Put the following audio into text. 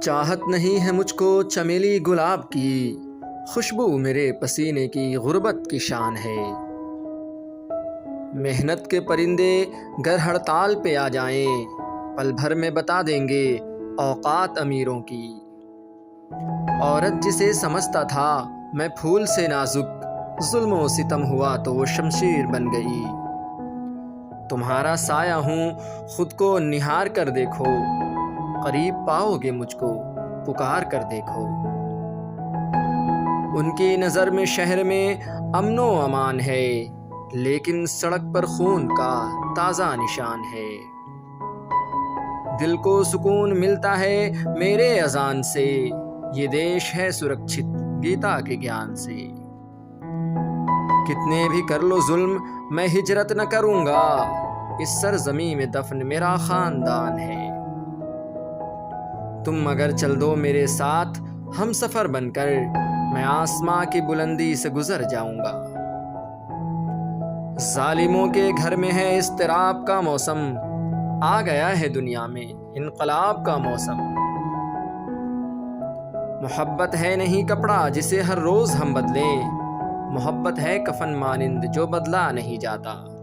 چاہت نہیں ہے مجھ کو چمیلی گلاب کی، خوشبو میرے پسینے کی غربت کی شان ہے۔ محنت کے پرندے گر ہڑتال پہ آ جائیں، پل بھر میں بتا دیں گے اوقات امیروں کی۔ عورت جسے سمجھتا تھا میں پھول سے نازک، ظلم و ستم ہوا تو وہ شمشیر بن گئی۔ تمہارا سایہ ہوں خود کو نہار کر دیکھو، قریب پاؤ گے مجھ کو پکار کر دیکھو۔ ان کی نظر میں شہر میں امن و امان ہے، لیکن سڑک پر خون کا تازہ نشان ہے۔ دل کو سکون ملتا ہے میرے اذان سے، یہ دیش ہے سرکشت گیتا کے گیان سے۔ کتنے بھی کر لو ظلم میں ہجرت نہ کروں گا، اس سرزمین میں دفن میرا خاندان ہے۔ تم اگر چل دو میرے ساتھ ہم سفر بن کر، میں آسماں کی بلندی سے گزر جاؤں گا۔ ظالموں کے گھر میں ہے اضطراب کا موسم، آ گیا ہے دنیا میں انقلاب کا موسم۔ محبت ہے نہیں کپڑا جسے ہر روز ہم بدلیں، محبت ہے کفن مانند جو بدلا نہیں جاتا۔